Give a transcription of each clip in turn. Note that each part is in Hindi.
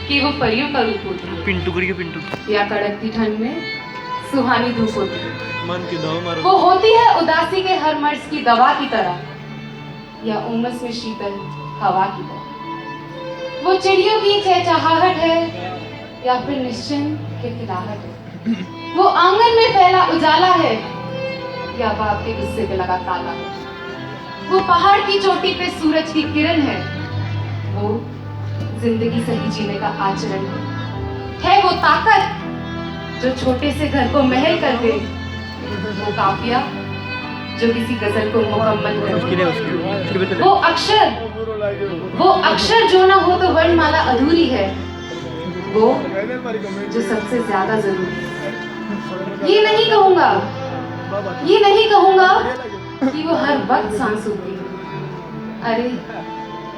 कि वो परियों का रूप होती है, पिंटू करिए पिंटू, या कड़कती ठंड में सुहानी धूप होती है। मन की दवा मारो। वो होती है उदासी के हर मर्ज की दवा की तरह, या उमस में शीतल हवा की तरह। वो चिड़ियों की चहचहाहट है या फिर निश्चिंत खिलखिलाहट है। वो आंगन में फैला उजाला है या बाप के गुस्से पे लगा ताला है। वो पहाड़ की चोटी पे सूरज की किरण है, वो जिंदगी सही जीने का आचरण है वो ताकत जो छोटे से घर को महल कर दे, वो काफिया जो किसी गजल को मुकम्मल कर दे, वो अक्षर जो ना हो तो वर्णमाला अधूरी है, वो जो सबसे ज्यादा जरूरी है। ये नहीं कहूंगा कि वो हर वक्त सांस होती है, अरे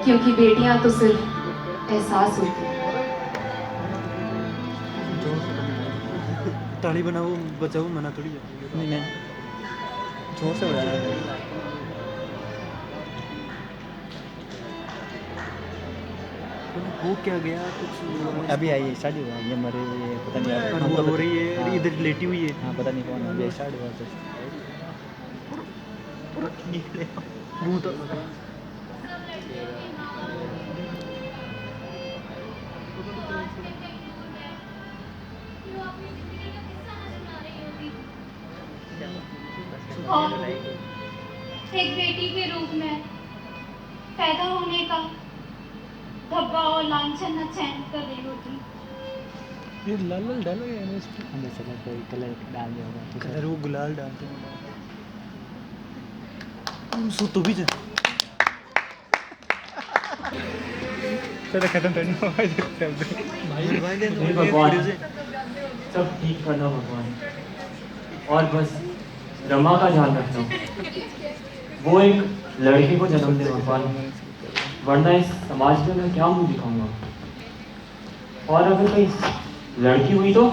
क्योंकि बेटियां तो सिर्फ एहसास होती है। ताली बनाओ बचाओ मना थोड़ी है। नहीं जोर से बजा रहा है। वो क्या गया कुछ अभी आई स्टार्ट हुआ ये मरे ये पता नहीं हम तो हो रही है। हाँ। इधर लेटी हुई है। हाँ पता नहीं कौन है अभी स्टार्ट हुआ मुंह तो एक बेटी के रूप में पैदा होने का धब्बा और लांछन न चैन कर रही होती। ये लाल लाल डालो या इस पे हमें चला कोई कलर डाल दिया होगा कलर वो गुलाल डालते हैं। सो तो भी जा चलो खत्म करनी भाई भगवान सब ठीक करना भगवान, और बस रमा का ध्यान रखना। वो एक लड़के को जन्म दे भगवान, वरना इस समाज में मैं क्या मुंह दिखाऊंगा। और अगर कहीं लड़की हुई तो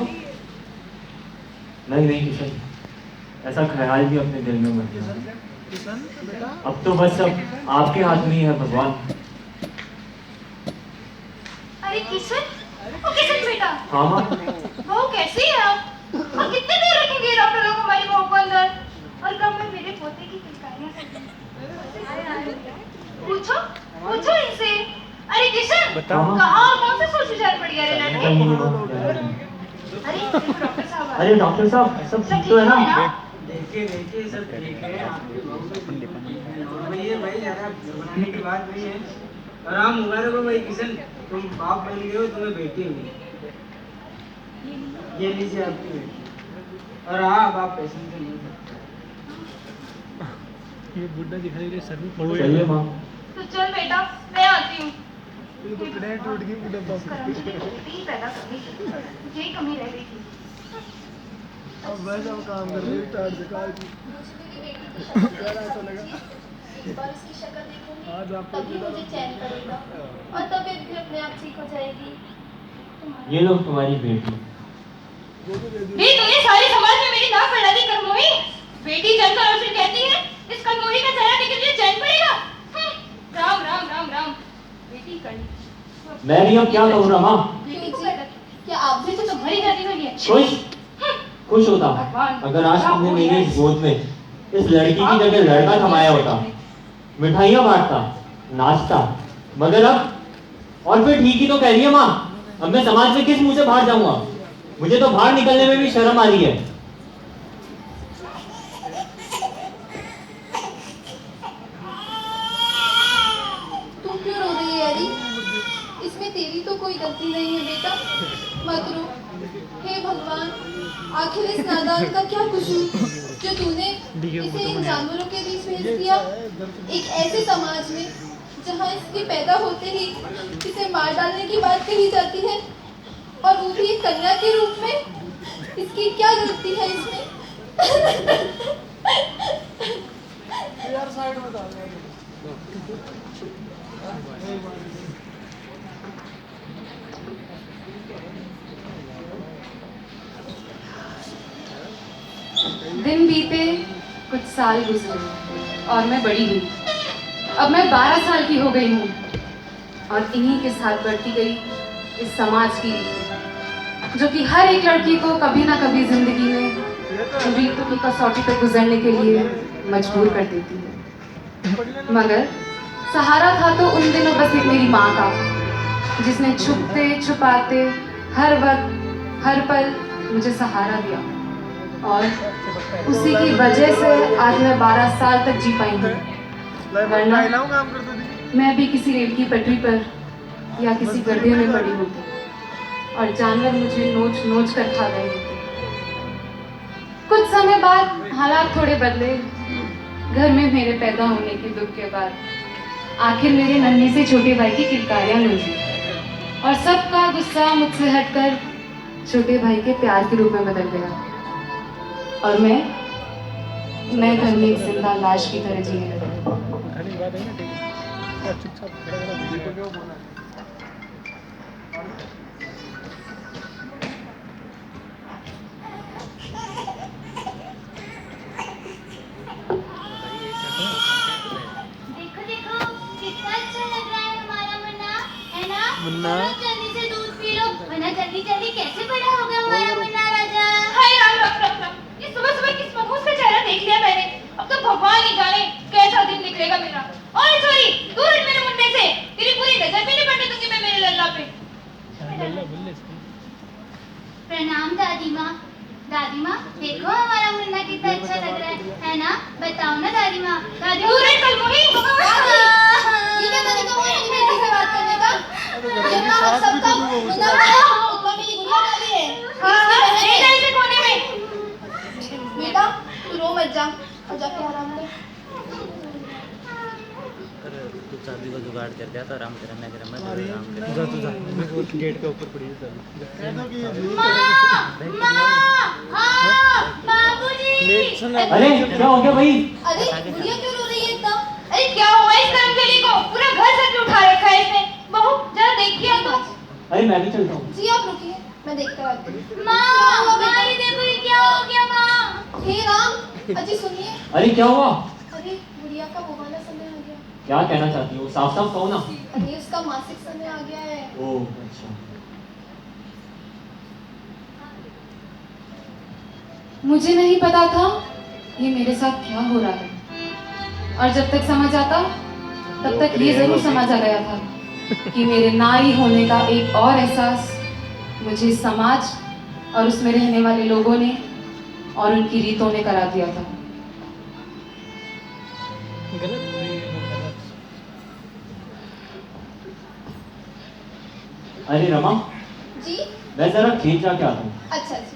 नहीं किशन, ऐसा ख्याल भी अपने दिल में मत लेना। अब तो बस सब आपके हाथ में ही है भगवान। अरे किशन, ओ किशन बेटा। हाँ माँ। बहू कैसी है आप? और कितने देर रखेंगे डॉक्टर लोग हमारी बहू को अंदर? और कब मैं मेरे पोते की किलकारियां सुनूं? पूछो इनसे। अरे किशन, बताओ। कहाँ कौन सा सोच विचार पड़ गया रे लड़के? अरे डॉक्टर साहब। अरे डॉक्टर साहब सब ठीक तो है ना? देखिए सब ठीक है। भाई ज़्यादा घबराने की बात नहीं है। आराम मुबारक हो भाई किशन, तुम बाप बन गए हो, तुम्हें बेटी हुई। ये लीजिए आपकी बेटी। और हाँ अब आप पेशेंट से मिल सकते हो। ये बुड्ढा दिखाई दे सर चलिए माँ। तो चल बेटा, मैं आती हूँ। ये तो कनेक्ट टूट गई बुड्ढा बाप। पैदा करने की यही कमी रह गई थी। अब वैसा काम कर रही टाट दिखा दी। ऐसा लगा और उसकी शक्ल देखूंगी आज आपको तभी मुझे चैन करेगा और तबीयत भी अपने आप ठीक हो जाएगी। ये लो तुम्हारी बेटी। ये तूने सारे समाज में मेरी नाक बढ़ा दी करमोही। बेटी जनता और फिर कहती है इस करमोही का चेहरा देख के तुझे चैन पड़ेगा। राम राम राम राम। बेटी कड़ी। मैं भी अब क्या कहूँ रमा? बेटी को पैदा क्या आप भी तो तुम्हारी जाति में भी अच्छी। खुश होता अगर आज तुमने मेरी इस गोद में इस लड़की की जगह लड़का थमाया होता, मिठाइयाँ बांटता, नाचता, मगर अब और फिर ठीक ही तो कह रही है माँ। अब मैं समाज में किस मुंह से बाहर जाऊंगा? मुझे तो बाहर निकलने में भी शर्म आ रही है। तुम क्यों रो रही है अरी? इसमें तेरी तो कोई गलती नहीं है बेटा, मत रो। हे भगवान, आखिर इस नादान का क्या कसूर जो तूने इसे इन जानवरों के बीच भेज दिया, एक ऐसे समाज में जहाँ इसके पैदा होते ही इसे मार डालने की बात कही जाती है, और वो भी एक कन्या के रूप में। इसकी क्या गलती है इसमें? यार साइड में डाल। दिन बीते, कुछ साल गुजरे और मैं बड़ी हुई। अब मैं 12 साल की हो गई हूँ और इन्हीं के साथ बढ़ती गई इस समाज की रीत, जो कि हर एक लड़की को कभी ना कभी जिंदगी में रीतों की कसौटी पर गुजरने के लिए मजबूर कर देती है। मगर सहारा था तो उन दिनों बस एक मेरी माँ का, जिसने छुपते छुपाते हर वक्त हर पल मुझे सहारा दिया, और उसी की वजह से आज मैं 12 साल तक जी पाई हूँ। वरना मैं भी किसी रेल की पटरी पर या किसी गड्ढे में पड़ी होती और जानवर मुझे नोच नोच कर खा गए होते। कुछ समय बाद हालात थोड़े बदले। घर में मेरे पैदा होने के दुख के बाद आखिर मेरे नन्हे से छोटे भाई की किलकारियां गूंजी और सबका गुस्सा मुझसे हटकर छोटे भाई के प्यार के रूप में बदल गया, और मैं घर में एक जिंदा लाश की तरह जीने लगी। देखो देखो कितना अच्छा लग रहा है हमारा मुन्ना, है ना? मुन्ना। चलो जल्दी से दूध पी लो, वरना जल्दी जल्दी कैसे बड़ा होगा हमारा मुन्ना राजा। हाय राम राम राम राम, ये सुबह सुबह किस मनहूस का चेहरा देख लिया मैंने। अब तो भगवान ही जाने कैसा दिन निकलेगा मेरा। और सॉरी, दूर हट मेरे मुन्ने से, तेरी पूरी नजर भी नहीं पड़ने दूंगी मैं मेरे लल्ला पे। प्रणाम दादी माँ। दादी माँ देखो हमारा मुन्ना कितना अच्छा लग रहा है ना? बताओ ना दादी माँ। दादी दूर हट कलमुही। ये क्या तरीका हुआ मेरी बेटी से बात करने का? जितना हक सबका मुन्ना उतना मेरी गुड़िया का भी है। हाँ, ले जा इसे कोने में। बेटा तू रो मत जा और जाके आराम कर। तू चाबी का जुगाड़ कर दिया तो आराम कर, मैं कर मैं आराम कर। जा तू जा, मैं वो गेट के ऊपर पड़ी है चाबी। लेट सुना। अरे क्या हो गया भाई? अरे गुड़िया क्यों रो रही है इतना? अरे क्या हुआ इस कर्मचारी को? पूरा घर सर पे उठा रखा है इसने। बहू जरा देखिए तो। अरे मैं भी चलता हूँ। जी आप रुकिए, मैं देख कर आती हूँ। माँ ये देखो ये क्या हो गया माँ? हे राम, अजी सुनिए। अरे क्या हुआ? अरे गुड़िया का वो वाला समय आ गया। क्या कहना चाहती हो? साफ साफ कहो ना। अरे उसका मासिक समय आ गया है। ओह अच्छा। मुझे नहीं पता था ये मेरे साथ क्या हो रहा है, और जब तक समझ आता तब तक ये जरूर समझ आ गया था कि मेरे नारी होने का एक और एहसास मुझे समाज और उसमें रहने वाले लोगों ने और उनकी रीतों ने करा दिया था। अरे रमा, जी मैं जरा खेत जाके आता हूँ। अच्छा जी।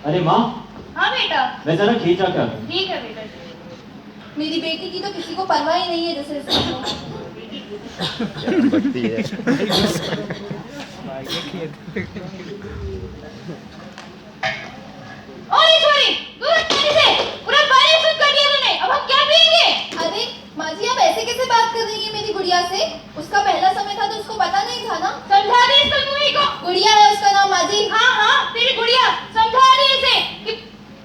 अरे माँ, हाँ बेटा। मैं जरा खेत जाके आता हूँ। ठीक है बेटा। मेरी बेटी की तो किसी को परवाह ही नहीं है जैसे इसको। बढ़ती है। और सॉरी, दूर हट पानी से। पूरा पानी शुद्ध कर दिया तूने। अब हम क्या पिएंगे? अरे माँ जी आप ऐसे कैसे बात कर रही है मेरी गुड़िया से? उसका पहला समय था तो उसको पता नहीं था ना। समझा दे इस कलमुही को। गुड़िया है उसका नाम माँ जी। हाँ हाँ तेरी गुड़िया, समझा दे इसे कि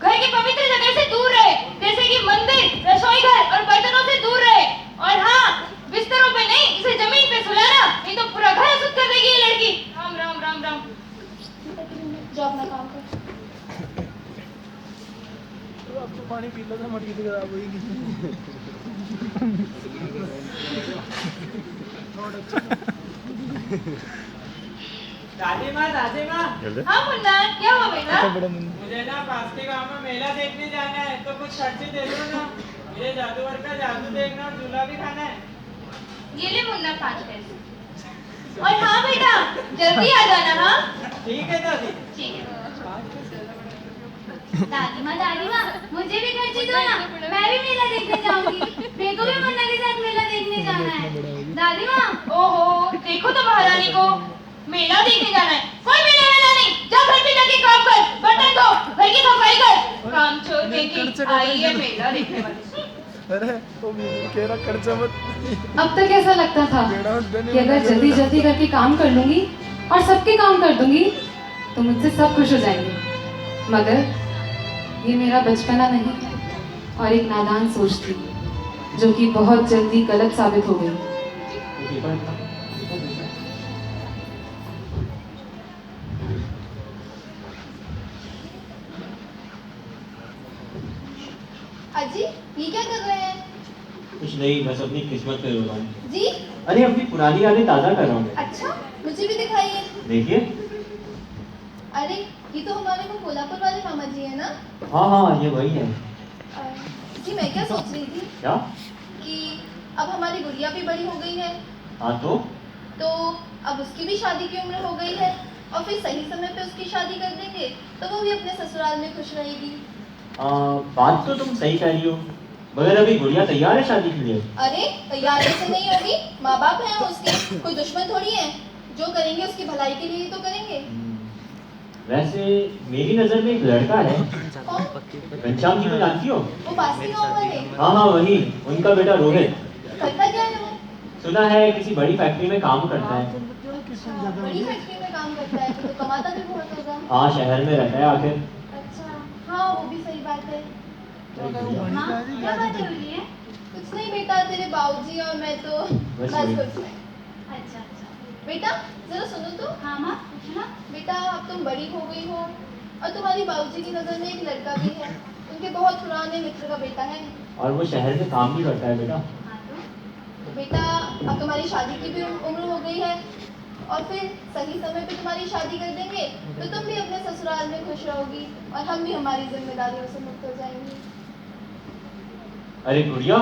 घर के पवित्र जगह से दूर रहे, जैसे कि मंदिर, रसोई घर और बर्तनों से दूर रहे। और हाँ, बिस्तरों पे नहीं, इसे जमीन पे सुलाना, नहीं तो पूरा घर अशुद्ध कर देगी ये लड़की। राम राम राम राम। जो अपना काम कर। तो अब तो पानी पी लो तो मटकी तो खराब होगी। दादी माँ हाँ मुन्ना, क्या हुआ बेटा? मुझे ना पास के गांव में मेला देखने जाना है, तो कुछ खर्चे दे दो ना। मुझे जादूगर का जादू देखना और झूला भी खाना है। ये ले मुन्ना 5 पैसे। और हाँ बेटा, जल्दी आ जाना। हाँ ठीक है दादी। ठीक है। दादी माँ मुझे भी खर्ची दो ना, मैं भी मेला देखने जाऊंगी। मेरे को भी मुन्ना के साथ मेला देखने जाना है। दादी माँ, ओहो देखो तो महारानी को मेला देखने जाना है। कोई मेला वेला नहीं, जा घर पे जाके काम कर, बर्तन धो, घर की सफाई कर। काम छोड़ के आई है मेला देखने वाली। अरे वो कह रहा खर्चा मत। अब तक ऐसा लगता था कि अगर जल्दी जल्दी करके काम कर लूंगी और सबके काम कर दूंगी तो मुझसे सब खुश हो जाएंगे, मगर ये मेरा बचपना नहीं और एक नादान सोच थी। जो कि बहुत जल्दी गलत साबित हो गई। वो पेपर था। अजी ये क्या कर रहे हैं? कुछ नहीं, बस अपनी किस्मत पे रो रहा हूँ। जी अरे अपनी पुरानी यादें ताज़ा कर रहा हूँ। अच्छा, मुझे भी दिखाइए। देखिए। अरे ये तो हमारे वो कोल्हापुर वाले मामा जी है ना? हाँ हाँ, ये वही है। जी मैं क्या सोच रही थी क्या? कि अब हमारी गुड़िया भी बड़ी हो गई है, हाँ तो अब उसकी भी शादी की उम्र हो गई है और फिर सही समय पे उसकी शादी कर देंगे तो वो भी अपने ससुराल में खुश रहेगी। बात तो तुम सही कह रही हो, मगर अभी गुड़िया तैयार है शादी के लिए। अरे तैयार ऐसे नहीं होगी, माँ बाप हैं उसके, कोई दुश्मन थोड़ी है। जो करेंगे उसकी भलाई के लिए ही तो करेंगे। वैसे मेरी नजर में एक लड़का है। कौन? घनश्याम जी को जानती हो? वो पास के गाँव वाले? हाँ हाँ वही, उनका बेटा रोहित। करता क्या है वो? सुना है किसी बड़ी फैक्ट्री में काम करता है। अच्छा, बड़ी फैक्ट्री में काम करता है तो कमाता भी बहुत होगा। हाँ, शहर में रहता है आखिर। अच्छा हाँ, वो भी सही बात है। माँ क्या बात हो रही है? कुछ नहीं बेटा, तेरे बाबूजी और मैं तो बस वही। कुछ नहीं। अच्छा अच्छा। बेटा जरा सुनो तो। हाँ माँ पूछना। बेटा अब तुम बड़ी हो गई हो और तुम्हारी बाबूजी की नज़र में एक लड़का भी है, उनके बहुत पुराने मित्र का बेटा है। और वो शहर में काम भी करता है बेटा। हाँ तो बेटा अब तुम्हारी शादी की भी उम्र हो गई है और फिर सही समय पे तुम्हारी शादी कर देंगे तो तुम भी अपने ससुराल में खुश रहोगी और हम भी हमारी जिम्मेदारियों से मुक्त हो जाएंगे। अरे गुड़िया,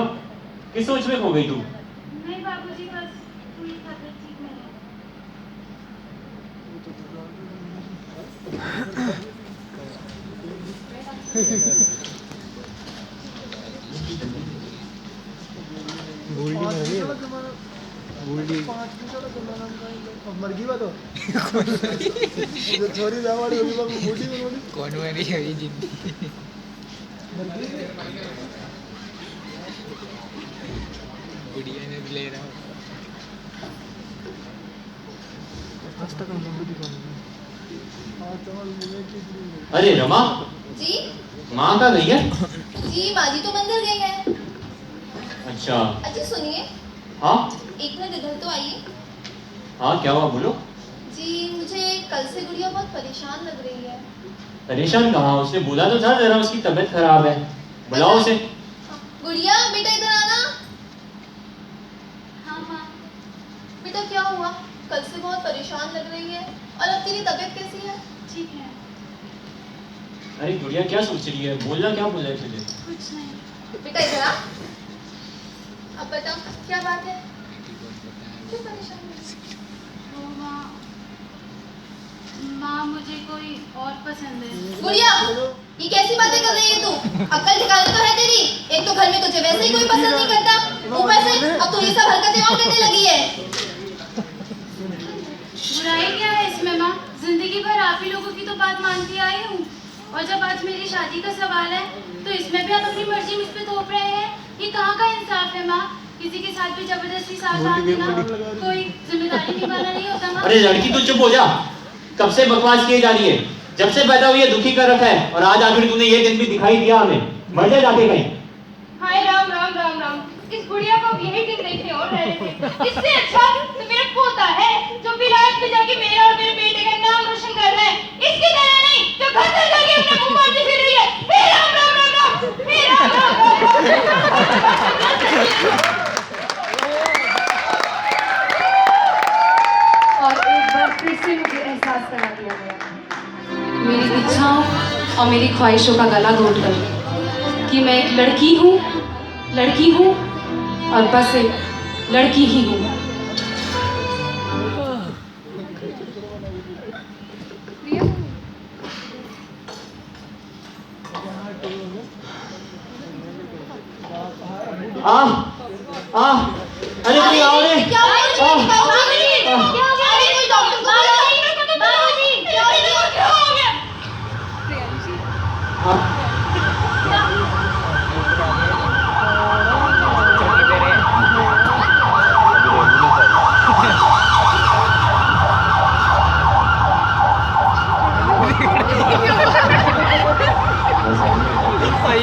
किस सोच में खो गई तू? नहीं बाबूजी, बस थोड़ी तबीयत ठीक नहीं है। मर गई तो छोरी जावाड़ी होगी बाबू बूढ़ी होगी कौन मरी है ये जिंदगी गुड़िया ने ले रहा हूँ। अरे रमा, जी माँ कहाँ गई है? जी माँ जी तो मंदिर गई है। अच्छा। अच्छा सुनिए, हाँ एक मिनट इधर तो आइए। हाँ, क्या हुआ बोलो। जी मुझे कल से गुड़िया बहुत परेशान लग रही है। परेशान कहाँ? उसने बोला तो था जरा उसकी तबीयत खराब है, बुलाओ उसे। गुड़िया बेटा इधर आना। हाँ माँ। बेटा क्या हुआ? कल से बहुत परेशान लग रही है और अब तेरी तबीयत कैसी है? ठीक है। अरे गुड़िया क्या सोच रही है? बोलना, क्या बोला है तुझे? कुछ नहीं। बेटा इधर आ। अब बता क्या बात है, क्यों परेशान है? तो माँ मुझे कोई और पसंद है। गुड़िया ये कैसी बातें कर रही है तू? अक्ल ठिकाने तो है तेरी? एक तो घर में तुझे वैसे ही कोई पसंद नहीं करता, ऊपर से अब तू ये सब हरकतें और करने लगी है। बुराई क्या है इसमें माँ? जिंदगी भर आप ही लोगों की तो बात मानती आई हूँ और जब आज मेरी शादी का सवाल है तो इसमें भी आप अपनी मर्जी मुझ पे थोप रहे हैं। ये कहाँ का इंसाफ है माँ? किसी के साथ भी जबरदस्ती साथ बांध देना कोई जिम्मेदारी निभाना नहीं होता माँ। अरे लड़की, तू चुप हो जा। कब से बकवास किए जा रही है? जब से पैदा हुई है दुखी कर रखा है और आज आखिर तूने ये दिन भी दिखाई दिया हमें। मर जा जाके कहीं। हाय राम राम राम राम, इस गुड़िया को यही दिन देखने और रह रहे थे। इससे अच्छा तो मेरा पोता है जो विलायत में जाके मेरा और मेरे बेटे का नाम रोशन कर रहा है, इसकी तरह नहीं जो घर घर जाके अपना मुंह मारती फिर रही है। हे राम राम राम राम, हे राम राम राम। और एक बार फिर से मुझे एहसास करा दिया गया मेरी इच्छाओं और मेरी ख्वाहिशों का गला घोटकर कि मैं एक लड़की हूँ और बस एक लड़की ही हूँ। अरे कोई आओ रे। क्या हुआ? क्या हो गया? अरे कोई डॉक्टर को बुलाओ। क्या हो गया?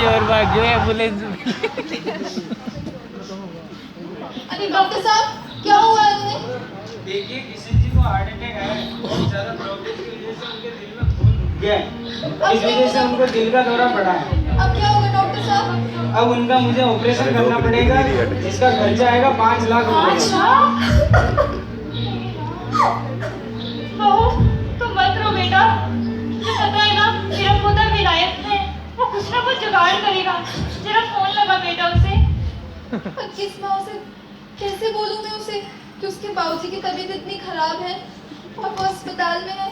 और भाग गए एम्बुलेंस। अरे डॉक्टर साहब क्या हुआ है उन्हें? देखिए किशन जी को हार्ट अटैक आया है। बहुत ज्यादा प्रॉब्लम की वजह से उनके दिल में खून रुक गया है। इस वजह से उनको दिल का दौरा पड़ा है। अब क्या होगा डॉक्टर साहब? अब उनका मुझे ऑपरेशन करना पड़ेगा, जिसका खर्चा आएगा 5 लाख रुपए। बहू तुम मत रो बेटा, मुझे पता है ना मेरा खुदा विलायत है, वो कुछ ना कुछ जुगाड़ करेगा। जरा फोन लगा बेटा उसे। पर किस माँ से कैसे बोलूं मैं उसे कि उसके बाबूजी की तबीयत इतनी खराब है और वो अस्पताल में है।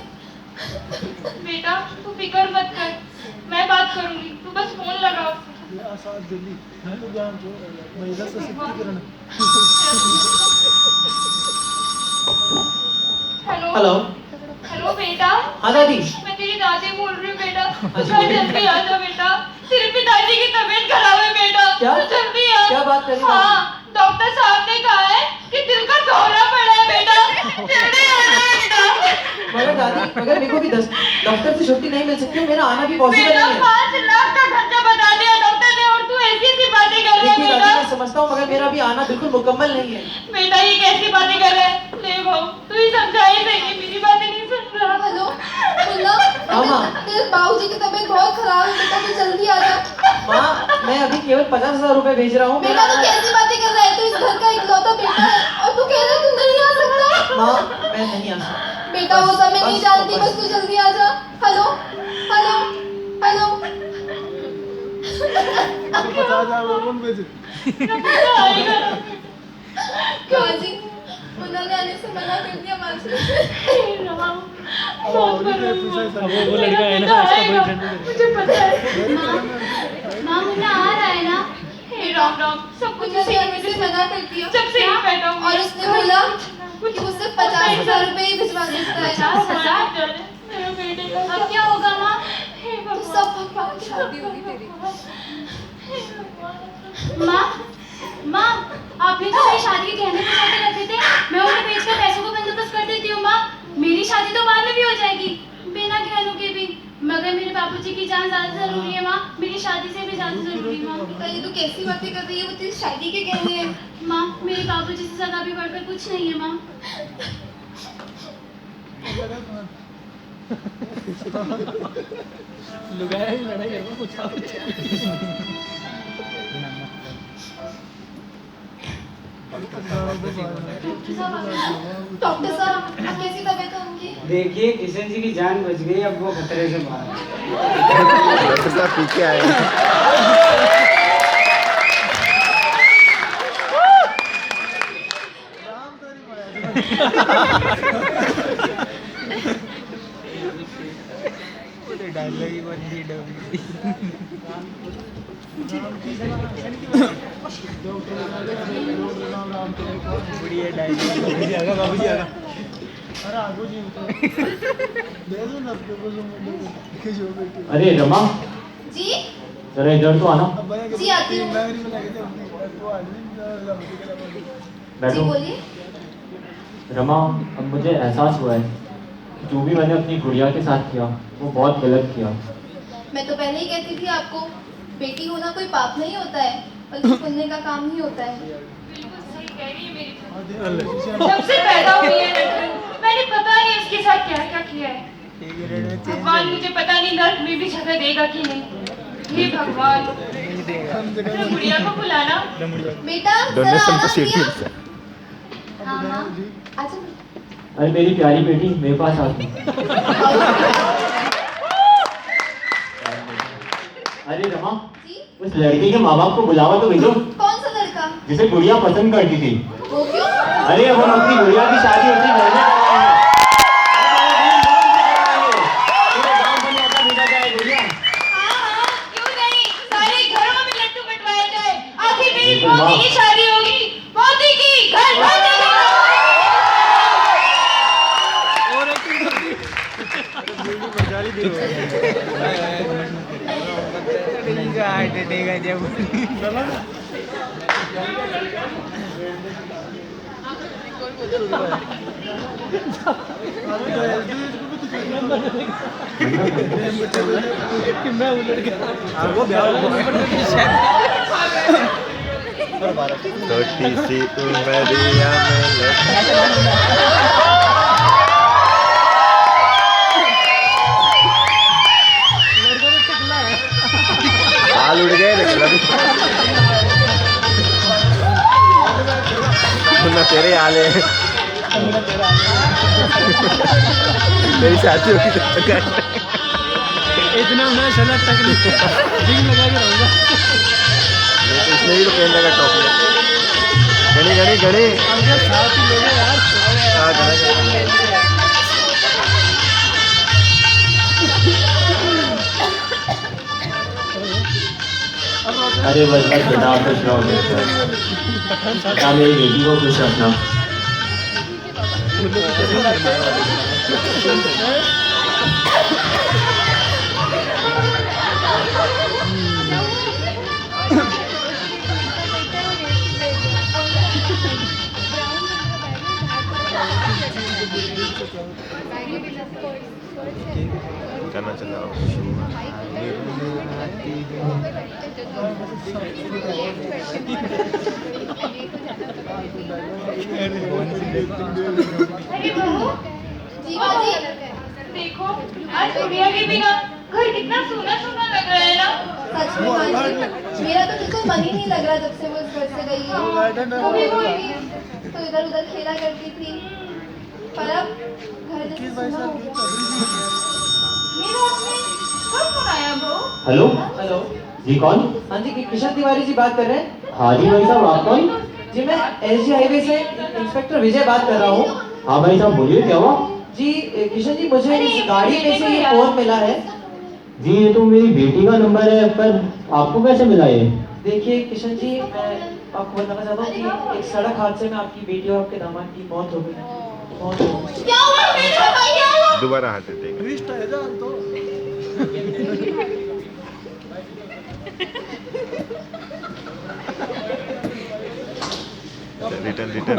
बेटा तू फिक्र मत कर, मैं बात करूंगी, तू बस फोन लगा उसे। ये आसाद दिल्ली तो जान जो महिला सशक्तिकरण। Hello hello. हेलो बेटा। हाँ दादी। मैं तेरी दादी बोल रही हूँ बेटा, तू घर जल्दी आ जा बेटा, तेरे पिताजी की तबीयत खराब है बेटा। क्या? तू जल्दी आ। क्या बात कर रही हो? हाँ डॉक्टर साहब ने कहा है कि दिल का दौरा पड़ा है बेटा, जल्दी आ जा बेटा। मगर दादी, मगर मेरे को भी डॉक्टर से छुट्टी नहीं मिल सकती, मेरा आना भी पॉसिबल बेटा नहीं है। 5 लाख का खर्चा बता दिया डॉक्टर ने और तू ऐसी ऐसी बातें कर रहा है देखिए दादी, बेटा। मैं समझता हूँ मगर मेरा भी आना बिल्कुल मुकम्मल नहीं है। बेटा ये कैसी बातें कर रहा है? ले भाऊ तू ही समझा ही सही, मेरी बातें नहीं सुन रहा। हेलो मुन्ना, हाँ, माँ। तेरे बाबूजी की तबीयत बहुत खराब है बेटा, तू जल्दी आ जा। माँ मैं अभी केवल 50,000 रुपए भेज रहा हूँ। बेटा तू कैसी बातें कर रहा है? तू इस घर का इकलौता बेटा है और तू कह रहा है तू नहीं आ सकता। माँ मैं नहीं आ सकता। बेटा वो सब मैं नहीं जानती, बस तू जल्दी आ जा। Hello hello hello. 50,000 और कौन भेजे? क्यों जी मुन्ना ने आने से मना कर दिया मानसी से। वो लड़का है ना, उसका बॉयफ्रेंड है। मुझे पता है। माँ मुन्ना आ रहा है ना? हे राम राम, सब कुछ मुन्ना सही ने आने से मना कर दिया जब से ही पैदा हुई और उसने बोला कि वो सिर्फ 50,000 रुपए ही भिजवा सकता है। 50,000? मेरे बेटे का अब क्या होगा माँ? हे तो भगवान। सब भगवान की शादी होगी तेरी। माँ माँ आपने जो मेरी शादी के गहने पहले रखे थे, मैं उन्हें बेचकर पैसों को बंदोबस्त कर देती हूँ। माँ मेरी शादी तो बाद में भी हो जाएगी बिना गहनों के भी, मगर मेरे बापूजी की जान ज्यादा जरूरी है। माँ मेरी शादी से भी ज्यादा जरूरी है। माँ बेटा ये तू कैसी बातें कर रही है? वो तेरी शादी के गहने हैं। माँ मेरे बापूजी से ज्यादा भी बढ़कर कुछ नहीं है। माँ लुगाया ही लड़ाई कर रहा कुछ। डॉक्टर साहब कैसी तबीयत है उनकी? देखिए किशन जी की जान बच गई, अब वो खतरे से बाहर है। डॉक्टर साहब पी के आए। डायलॉग ही बन गई डबली। बढ़िया डायलॉग। बाबूजी आ गया, बाबूजी आ गया। अरे आगो जी दे दो ना आपके जो बेटे। अरे रमा जी जरा इधर तो आना। अब भैया जी, आती हूँ। मैंने भी लगे थे वो आदमी जी बैठो। बोलिए। रमा अब मुझे एहसास हुआ है कि जो भी मैंने अपनी गुड़िया के साथ किया वो बहुत गलत किया। मैं तो पहले ही कहती थी आपको, बेटी होना कोई पाप नहीं होता है, बल्कि पुण्य का काम ही होता है। बिल्कुल सही कह रही है मेरी। जब से पैदा हुई है लड़की, मैंने पता नहीं उसके साथ क्या क्या किया है। भगवान मुझे पता नहीं नर्क में भी जगह देगा कि नहीं। हे भगवान, जरा गुड़िया को बुलाना। बेटा जरा आना प्रिया। हाँ हाँ आजा। अरे मेरी प्यारी बेटी मेरे पास आ गई। अरे रमा जी उस लड़के के माँ बाप को बुलावा तो भेजो कौन सा लड़का? जिसे गुड़िया पसंद करती थी। वो क्यों? अरे अब हम अपनी गुड़िया की शादी उसी घर में पूरे गांव में ऐसा भेजा जाए गुड़िया। हाँ हाँ क्यों नहीं, सारे घरों में लड्डू बंटवाए जाए। आखिर मेरी बिल्कुल, पोती हाँ। की शादी होगी, पोती की घर भर देगा। और एक्टिंग कर दी। बजा ली दे। हार्ट अटैक आ जब कि मैं वो लड़का वो ब्याह छोटी सी उमरिया में बाल उड़ गए ना तेरे आले मेरी शादी होगी तो इतना मैं शलक तक रिंग लगा के रहूंगा। इसने भी तो पहन लगा टॉप गणी गणी गणी साथ ही ले यार। अरे बस बस बेटा आप खुश रहो बेटा, मेरी बेटी को खुश रखना। गाना चलाओ। अरे बहू, जी माँ जी। देखो आज गुड़िया के बिना घर कितना सोना सोना लग रहा है ना। सच में माँ जी, मेरा तो बिल्कुल मन ही नहीं लग रहा जब से वो इस घर से गई है। कभी वो तो इधर उधर खेला करती थी, पर अब घर जैसे सुना हो गया। मेरा अपने कब फोन आया बहू? Hello hello. जी कौन? हाँ जी, किशन तिवारी जी बात कर रहे हैं? हाँ जी भाई साहब, आप कौन? जी मैं एसजी हाईवे से इंस्पेक्टर विजय बात कर रहा हूँ। हाँ भाई साहब बोलिए, क्या हुआ? जी किशन जी, मुझे इस गाड़ी में से ये फोन मिला है। जी ये तो मेरी बेटी का नंबर है, पर आपको कैसे मिला ये? देखिए किशन जी, मैं आपको बताना चाहता हूँ कि एक सड़क हादसे में आपकी बेटी और आपके दामाद की मौत हो गई। मौत हो गई। क्या हुआ मेरे भैया? दोबारा हाथ देंगे। रिटर्न रिटर्न रिटर्न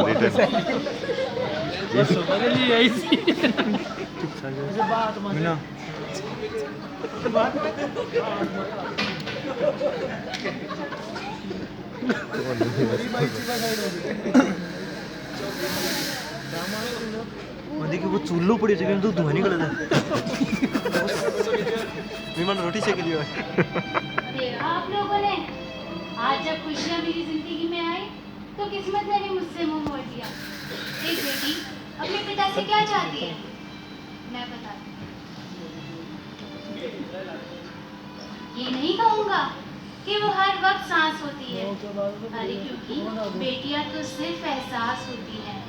मिला देखिए वो चूल्लो पड़ी जगह तो धुआं निकल जाता विमान रोटी से के लिए देखा आप लोगों ने, आज जब खुशियाँ मेरी जिंदगी में आई तो किस्मत ने भी मुझसे मुंह मोड़ लिया। एक बेटी अपने पिता से क्या चाहती है, मैं बताती हूँ। ये नहीं कहूँगा कि वो हर वक्त सांस होती है, अरे क्योंकि बेटियां तो सिर्फ एहसास होती हैं।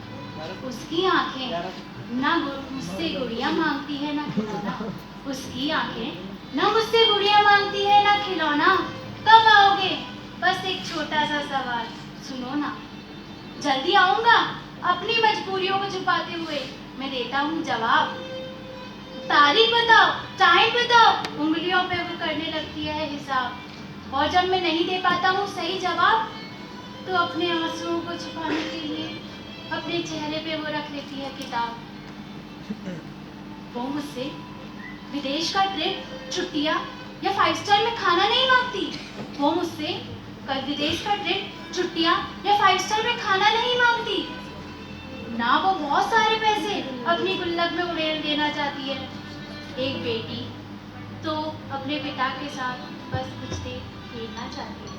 उसकी आंखें ना मुझसे गुड़िया मांगती है ना खिलौना, उसकी आंखें ना मुझसे गुड़िया मांगती है ना खिलौना। कब आओगे? बस एक छोटा सा सवाल सुनो ना। जल्दी आऊंगा, अपनी मजबूरियों को छुपाते हुए मैं देता हूँ जवाब। तारीख बताओ, टाइम बताओ, उंगलियों पे वो करने लगती है हिसाब। और जब मैं नहीं दे पाता हूँ सही जवाब, तो अपने आंसुओं को छुपाने के लिए अपने चेहरे पे वो रख लेती है किताब। वो मुझसे विदेश का ट्रिप, छुट्टियाँ या 5 स्टार में खाना नहीं मांगती। वो मुझसे विदेश का ट्रिप, छुट्टियाँ या 5 स्टार में खाना नहीं मांगती ना। वो बहुत सारे पैसे अपनी गुल्लक में उड़ेल देना चाहती है। एक बेटी तो अपने पिता के साथ बस कुछ देर खेलना चाहती है।